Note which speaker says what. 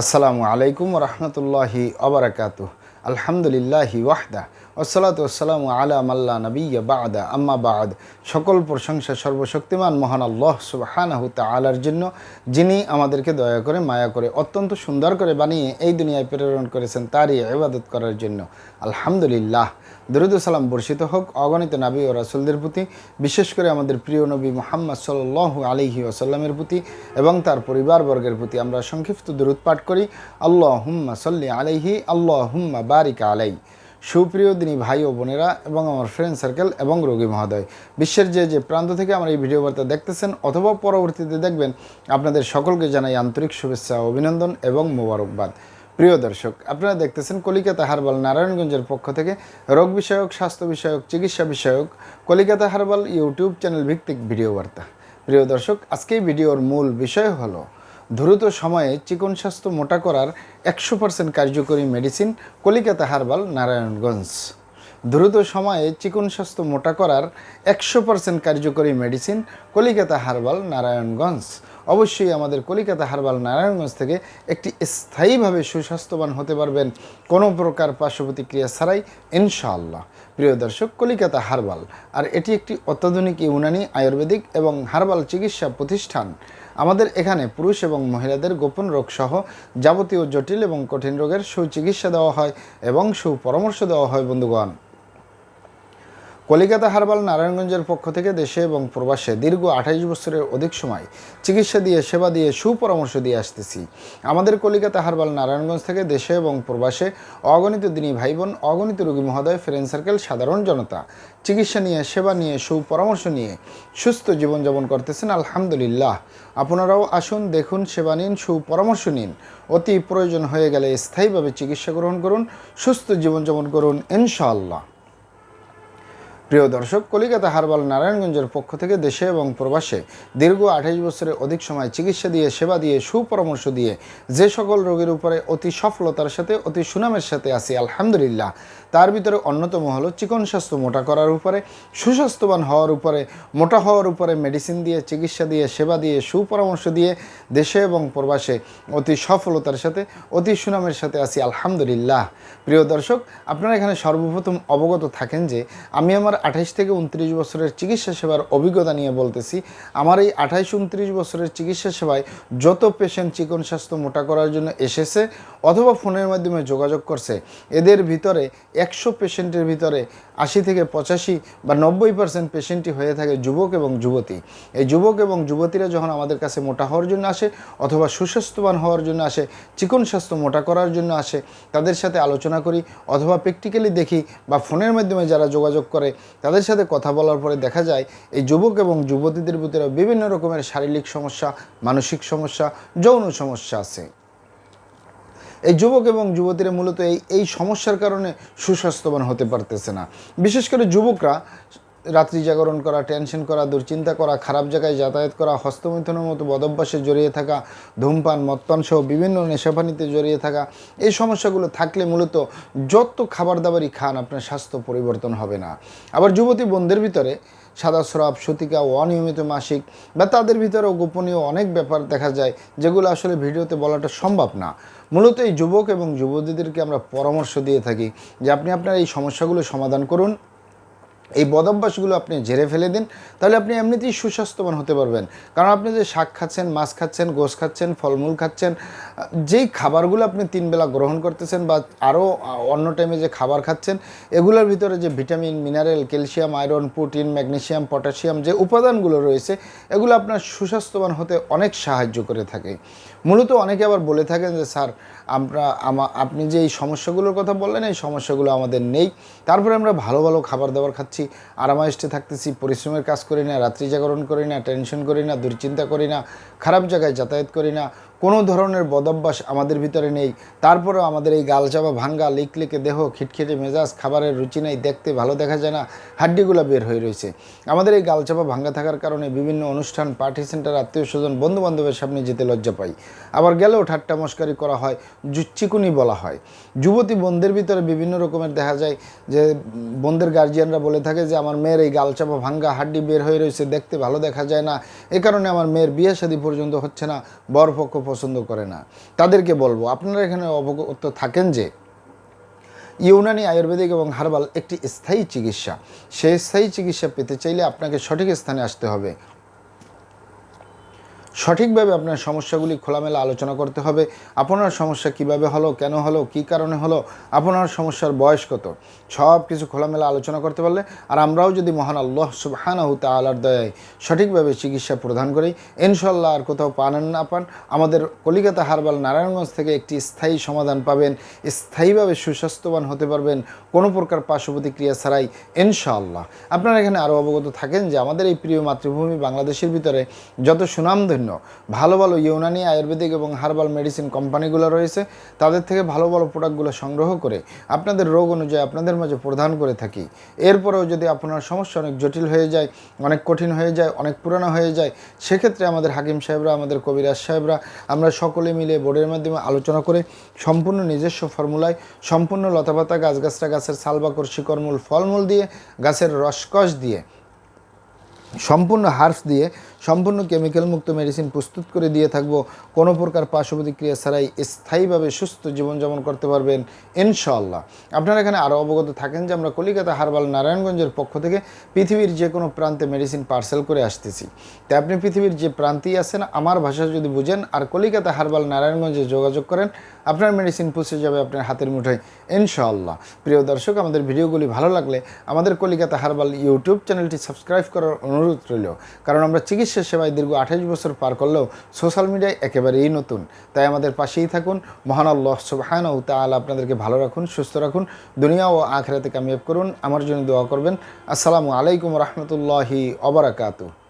Speaker 1: আসসালামু আলাইকুম রহমতুল্লাহি আবরাকাতুহ। আলহামদুলিল্লাহি ওয়াহদা ওয়াসসালাতু ওয়াসসালামু আলা মাল্লা নবিয়্যা বা'দা আম্মা বা'দ। সকল প্রশংসা সর্বশক্তিমান মহান আল্লাহ সুবহানাহু তাআলার জন্য, যিনি আমাদেরকে দয়া করে মায়া করে অত্যন্ত সুন্দর করে বানিয়ে এই দুনিয়ায় প্রেরণ করেছেন তারই ইবাদত করার জন্য। আলহামদুলিল্লাহ। দরুদ ও সালাম বর্ষিত হোক অগণিত নবী ও রাসূলদের প্রতি, বিশেষ করে আমাদের প্রিয় নবী মুহাম্মদ সাল্লাল্লাহু আলাইহি ওয়াসাল্লামের প্রতি এবং তার পরিবারবর্গের প্রতি। আমরা সংক্ষিপ্ত দরুদ পাঠ করি, আল্লাহুম্মা সাল্লি আলাইহি, আল্লাহুম্মা বারিক আলাই। সুপ্রিয় দিনী ভাই ও বোনেরা এবং আমার ফ্রেন্ড সার্কেল এবং রোগী মহোদয়, বিশ্বের যে প্রান্ত থেকে আমার এই ভিডিও বার্তা দেখতেছেন অথবা পরবর্তীতে দেখবেন, আপনাদের সকলকে জানাই আন্তরিক শুভেচ্ছা, অভিনন্দন এবং মোবারকবাদ। প্রিয় দর্শক, আপনারা দেখতেছেন কলিকাতা হারবাল নারায়ণগঞ্জের পক্ষ থেকে রোগ বিষয়ক, স্বাস্থ্য বিষয়ক, চিকিৎসা বিষয়ক কলিকাতা হারবাল ইউটিউব চ্যানেল ভিত্তিক ভিডিও বার্তা। প্রিয় দর্শক, আজকে এই ভিডিওর মূল বিষয় হলো দ্রুত সময়ে চিকন স্বাস্থ্য মোটা করার 100% কার্যকরী মেডিসিন কলিকাতা হারবাল নারায়ণগঞ্জ। দ্রুত সময়ে চিকন স্বাস্থ্য মোটা করার 100% কার্যকরী মেডিসিন কলিকাতা হারবাল নারায়ণগঞ্জ। অবশ্যই আমাদের কলিকাতা হারবাল নারায়ণগঞ্জ থেকে একটি স্থায়ীভাবে সুস্বাস্থ্যবান হতে পারবেন কোনো প্রকার পার্শ্ব প্রতিক্রিয়া ছাড়াই, ইনশাআল্লাহ। প্রিয় দর্শক, কলিকাতা হারবাল আর এটি একটি অত্যাধুনিক ইউনানি, আয়ুর্বেদিক এবং হারবাল চিকিৎসা প্রতিষ্ঠান। আমাদের এখানে পুরুষ এবং মহিলাদের গোপন রোগ সহ যাবতীয় জটিল এবং কঠিন রোগের সুচিকিৎসা দেওয়া হয় এবং সুপরামর্শ দেওয়া হয়। বন্ধুগণ, কলিকাতা হারবাল নারায়ণগঞ্জের পক্ষ থেকে দেশে এবং প্রবাসে দীর্ঘ 28 বছরের অধিক সময় চিকিৎসা দিয়ে, সেবা দিয়ে, সুপরামর্শ দিয়ে আসতেছি। আমাদের কলিকাতা হারবাল নারায়ণগঞ্জ থেকে দেশে এবং প্রবাসে অগণিত দিনী ভাই বোন, অগণিত রোগী মহোদয়, ফ্রেন্ড সার্কেল, সাধারণ জনতা চিকিৎসা নিয়ে, সেবা নিয়ে, সুপরামর্শ নিয়ে সুস্থ জীবনযাপন করতেছেন। আলহামদুলিল্লাহ। আপনারাও আসুন, দেখুন, সেবা নিন, সুপরামর্শ নিন। অতি প্রয়োজন হয়ে গেলে স্থায়ীভাবে চিকিৎসা গ্রহণ করুন, সুস্থ জীবনযাপন করুন, ইনশাআল্লাহ। প্রিয় দর্শক, কলিকাতা হারবাল নারায়ণগঞ্জের পক্ষ থেকে দেশে এবং প্রবাসে দীর্ঘ 28 বছরের অধিক সময় চিকিৎসা দিয়ে, সেবা দিয়ে, সুপরামর্শ দিয়ে যে সকল রোগের উপরে অতি সফলতার সাথে, অতি সুনামের সাথে আছি, আলহামদুলিল্লাহ। তার ভিতরে অন্যতম হলো চিকন স্বাস্থ্য মোটা করার উপরে, সুস্বাস্থ্যবান হওয়ার উপরে, মোটা হওয়ার উপরে মেডিসিন দিয়ে, চিকিৎসা দিয়ে, সেবা দিয়ে, সুপরামর্শ দিয়ে দেশে এবং প্রবাসে অতি সফলতার সাথে, অতি সুনামের সাথে আছি, আলহামদুলিল্লাহ। প্রিয় দর্শক, আপনারা এখানে সর্বপ্রথম অবগত থাকেন যে আমি আমার 28 থেকে 29 বছরের চিকিৎসা সেবার অভিজ্ঞতা নিয়ে বলতেছি। আমার এই 28-29 বছরের চিকিৎসা সেবায় যত পেশেন্ট চিকন স্বাস্থ্য মোটা করার জন্য এসেছে অথবা ফোনের মাধ্যমে যোগাযোগ করছে, এদের ভিতরে 100 পেশেন্টের ভিতরে 80 থেকে 85 বা 90% পেশেন্টই হয়ে থাকে যুবক এবং যুবতী। এই যুবক এবং যুবতীরা যখন আমাদের কাছে মোটা হওয়ার জন্য আসে অথবা সুস্বাস্থ্যবান হওয়ার জন্য আসে, চিকন স্বাস্থ্য মোটা করার জন্য আসে, তাদের সাথে আলোচনা করি অথবা প্র্যাকটিক্যালি দেখি বা ফোনের মাধ্যমে যারা যোগাযোগ করে তাদের সাথে কথা বলার পরে দেখা যায় এই যুবক এবং যুবতীদের ভিতরে বিভিন্ন রকমের শারীরিক সমস্যা, মানসিক সমস্যা, যৌন সমস্যা আছে। এই যুবক এবং যুবতীরা মূলত এই সমস্যার কারণে সুস্বাস্থ্যবান হতে পারতেছে না। বিশেষ করে যুবকরা রাত্রি জাগরণ করা, টেনশন করা, দুশ্চিন্তা করা, খারাপ জায়গায় যাতায়াত করা, হস্তমৈথুনের মতো বদভ্যাসে জড়িয়ে থাকা, ধূমপান, মদপান সহ বিভিন্ন নেশাপানিতে জড়িয়ে থাকা, এই সমস্যাগুলো থাকলে মূলত যত খাবার দাবারই খান আপনার স্বাস্থ্য পরিবর্তন হবে না। আবার যুবতী বোনদের ভিতরে সাদা স্রাব, সূতিকা ও অনিয়মিত মাসিক বা তাদের ভিতরেও গোপনীয় অনেক ব্যাপার দেখা যায় যেগুলো আসলে ভিডিওতে বলাটা সম্ভব না। মূলত এই যুবক এবং যুবতীদেরকে আমরা পরামর্শ দিয়ে থাকি যে আপনি আপনার এই সমস্যাগুলো সমাধান করুন, এই বদভ্যাসগুলো আপনি ঝেড়ে ফেলে দিন, তাহলে আপনি এমনিতেই সুস্বাস্থ্যবান হতে পারবেন। কারণ আপনি যে শাক খাচ্ছেন, মাছ খাচ্ছেন, গোশ খাচ্ছেন, ফলমূল খাচ্ছেন, যেই খাবারগুলো আপনি 3 বেলা গ্রহণ করতেছেন বা আরও অন্য টাইমে যে খাবার খাচ্ছেন, এগুলোর ভিতরে যে vitamin, mineral, calcium, iron, protein, magnesium, potassium যে উপাদানগুলো রয়েছে, এগুলো আপনার সুস্বাস্থ্যবান হতে অনেক সাহায্য করে থাকে। মূলত অনেকে আবার বলে থাকেন যে স্যার, আপনি যে এই সমস্যাগুলোর কথা বললেন, এই সমস্যাগুলো আমাদের নেই, তারপরে আমরা ভালো ভালো খাবার দাবার খাচ্ছি, আরামায়েশে থাকতেছি, পরিশ্রমের কাজ করি না, রাত্রি জাগরণ করি না, টেনশন করি না, দুশ্চিন্তা করি না, খারাপ জায়গায় যাতায়াত করি না, কোনো ধরনের বদভ্যাস আমাদের ভিতরে নেই, তারপরেও আমাদের এই গালচাপা ভাঙ্গা, লিকলিকে দেহ, খিটখিটে মেজাজ, খাবারের রুচি নেই, দেখতে ভালো দেখা যায় না, হাড্ডিগুলো বের হয়ে রয়েছে। আমাদের এই গালচাপা ভাঙ্গা থাকার কারণে বিভিন্ন অনুষ্ঠান, পার্টি সেন্টার, আত্মীয় স্বজন, বন্ধুবান্ধবের সামনে যেতে লজ্জা পাই, আবার গেলেও ঠাট্টা মস্কারি করা হয়, চিকুনি বলা হয়। যুবতী বোনদের ভিতরে বিভিন্ন রকমের দেখা যায় যে বোনদের গার্জিয়ানরা বলে থাকে যে আমার মেয়ের এই গালচাপা ভাঙ্গা, হাড্ডি বের হয়ে রয়েছে, দেখতে ভালো দেখা যায় না, এ কারণে আমার মেয়ের বিয়ে শাদী পর্যন্ত হচ্ছে না, বরপক্ষ পছন্দ করে না। তাদেরকে বলবো, আপনারা এখানে অবগত থাকেন যে ইউনানি আয়ুর্বেদিক এবং হার্বাল একটি স্থায়ী চিকিৎসা। সেই স্থায়ী চিকিৎসা পেতে চাইলে আপনাকে সঠিক স্থানে আসতে হবে। সঠিকভাবে আপনার সমস্যাগুলি খোলামেলা আলোচনা করতে হবে। আপনার সমস্যা কিভাবে হলো, কেন হলো, কী কারণে হলো, আপনার সমস্যার বয়স কত, সব কিছু খোলামেলা আলোচনা করতে পারলে, আর আমরাও যদি মহান আল্লাহ সুবহানাহু তাআলার দয়ায় সঠিকভাবে চিকিৎসা প্রদান করি, ইনশাল্লাহ আর কোথাও পান না পান, আমাদের কলিকাতা হার্বাল নারায়ণগঞ্জ থেকে একটি স্থায়ী সমাধান পাবেন, স্থায়ীভাবে সুস্বাস্থ্যবান হতে পারবেন কোনো প্রকার পার্শ্ব প্রতিক্রিয়া ছাড়াই ইনশাআল্লাহ। আপনারা এখানে আরও অবগত থাকেন যে আমাদের এই প্রিয় মাতৃভূমি বাংলাদেশের ভিতরে যত সুনামধন্য ভালো ভালো ইউনানি আয়ুর্বেদিক এবং হার্বাল মেডিসিন কোম্পানিগুলো রয়েছে, তাদের থেকে ভালো ভালো প্রোডাক্টগুলো সংগ্রহ করে আপনাদের রোগ অনুযায়ী আপনাদের মাঝে প্রদান করে থাকি। এরপরেও যদি আপনার সমস্যা অনেক জটিল হয়ে যায়, অনেক কঠিন হয়ে যায়, অনেক পুরানো হয়ে যায়, সেক্ষেত্রে আমাদের হাকিম সাহেবরা, আমাদের কবিরাজ সাহেবরা, আমরা সকলে মিলে বোর্ডের মাধ্যমে আলোচনা করে সম্পূর্ণ নিজস্ব ফর্মুলায়, সম্পূর্ণ লতাপাতা গাছগাছরা, গাছের ছালবাকর, শিকড়মূল, ফলমূল দিয়ে, গাছের রসকস দিয়ে, সম্পূর্ণ হার্বস দিয়ে, সম্পূর্ণ কেমিক্যাল মুক্ত মেডিসিন প্রস্তুত করে দিয়ে থাকবো। কোনো প্রকার পার্শ্ব প্রতিক্রিয়া ছাড়াই স্থায়ীভাবে সুস্থ জীবনযাপন করতে পারবেন ইনশাআল্লাহ। আপনারা এখানে আরও অবগত থাকেন যে আমরা কলিকাতা হার্বাল নারায়ণগঞ্জের পক্ষ থেকে পৃথিবীর যে কোনো প্রান্তে মেডিসিন পার্সেল করে আসতেছি। তাই আপনি পৃথিবীর যে প্রান্তেই আছেন, আমার ভাষা যদি বুঝেন আর কলিকাতা হার্বাল নারায়ণগঞ্জে যোগাযোগ করেন, আপনার মেডিসিন পৌঁছে যাবে আপনার হাতের মুঠোয় ইনশাআল্লাহ। প্রিয় দর্শক, আমাদের ভিডিওগুলি ভালো লাগলে আমাদের কলিকাতা হার্বাল ইউটিউব চ্যানেলটি সাবস্ক্রাইব করার অনুরোধ রইল, কারণ আমরা চিকিৎসা সেবায় দীর্ঘ 28 বছর পার করলেও সোশ্যাল মিডিয়ায় একেবারেই নতুন। তাই আমাদের পাশেই থাকুন। মহান আল্লাহ সুবহানাহু তাআলা আপনাদেরকে ভালো রাখুন, সুস্থ রাখুন, দুনিয়া ও আখিরাতে কামিয়াব করুন। আমার জন্য দোয়া করবেন। আসসালামু আলাইকুম রহমতুল্লাহি ওয়া বারাকাতুহু।